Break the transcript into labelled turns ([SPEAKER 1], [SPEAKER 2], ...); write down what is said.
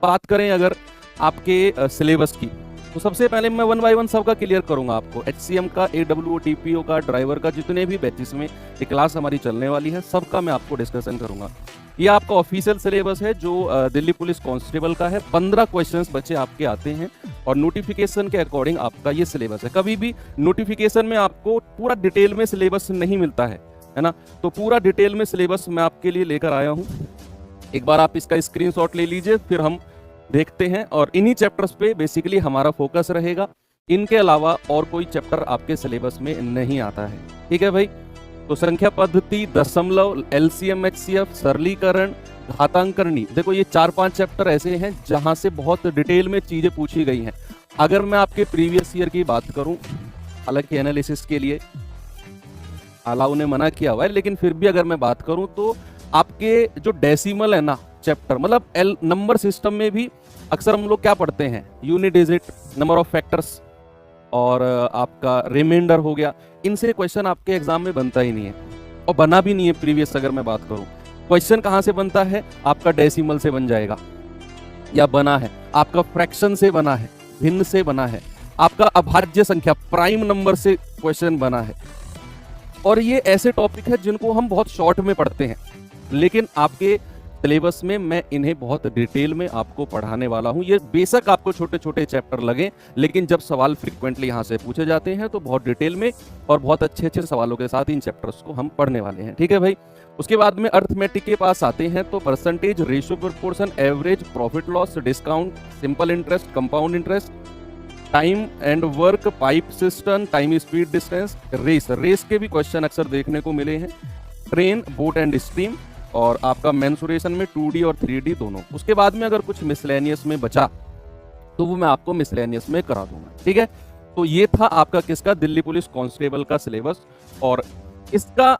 [SPEAKER 1] बात करें अगर आपके सिलेबस की, तो सबसे पहले मैं 1 बाय 1 सबका क्लियर करूंगा आपको। HCM का, AWO, TPO का, ड्राइवर का, जितने भी बैचेस में ये क्लास हमारी चलने वाली है सबका मैं आपको डिस्कशन करूंगा। ये आपका ऑफिशियल सिलेबस है जो दिल्ली पुलिस कांस्टेबल का है। 15 क्वेश्चंस बच्चे आपके आते हैं और नोटिफिकेशन के अकॉर्डिंग आपका ये सिलेबस है। कभी भी नोटिफिकेशन में आपको पूरा डिटेल में सिलेबस नहीं मिलता है ना, तो पूरा डिटेल में सिलेबस मैं आपके लिए लेकर आया हूँ। एक बार आप इसका स्क्रीनशॉट ले लीजिए, फिर हम देखते हैं। और इन्हीं चैप्टर्स पे बेसिकली हमारा फोकस रहेगा, इनके अलावा और कोई चैप्टर आपके सिलेबस में नहीं आता है। ठीक है भाई, तो संख्या पद्धति, दशमलव, LCM HCF, सरलीकरण, घातांकरणी, देखो ये 4-5 चैप्टर ऐसे हैं जहां से बहुत डिटेल में चीजें पूछी गई हैं। अगर मैं आपके प्रीवियस ईयर की बात करूं, हालांकि एनालिसिस के लिए अलाउ ने मना किया हुआ है, लेकिन फिर भी अगर मैं बात करूं तो आपके जो डेसिमल है ना चैप्टर, मतलब एल नंबर सिस्टम में भी अक्सर हम लोग क्या पढ़ते हैं, unit digit, number of factors और आपका रिमाइंडर हो गया, इनसे क्वेश्चन आपके एग्जाम में बनता ही नहीं है और बना भी नहीं है प्रीवियस। अगर मैं बात करूं क्वेश्चन कहां से बनता है, आपका डेसिमल से बन जाएगा या बना है, आपका फ्रैक्शन से बना है, भिन्न से बना है, आपका अभाज्य संख्या प्राइम नंबर से क्वेश्चन बना है। और ये ऐसे टॉपिक है जिनको हम बहुत शॉर्ट में पढ़ते हैं, लेकिन आपके सिलेबस में मैं इन्हें बहुत डिटेल में आपको पढ़ाने वाला हूं। ये बेशक आपको छोटे छोटे चैप्टर लगे, लेकिन जब सवाल फ्रीक्वेंटली यहां से पूछे जाते हैं तो बहुत डिटेल में और बहुत अच्छे अच्छे सवालों के साथ इन चैप्टर्स को हम पढ़ने वाले हैं। ठीक है भाई, उसके बाद में अर्थमेटिक के पास आते हैं तो percentage, ratio, proportion, average, profit loss, discount, simple interest, compound interest, time and work, pipe system, time speed distance, race के भी क्वेश्चन अक्सर देखने को मिले हैं, ट्रेन, बोट एंड स्ट्रीम, और आपका मेंसुरेशन में 2D और 3D दोनों। उसके बाद में अगर कुछ मिसलेनियस में बचा तो वो मैं आपको मिसलेनियस में करा दूंगा। ठीक है, तो ये था आपका किसका, दिल्ली पुलिस कांस्टेबल का सिलेबस। और इसका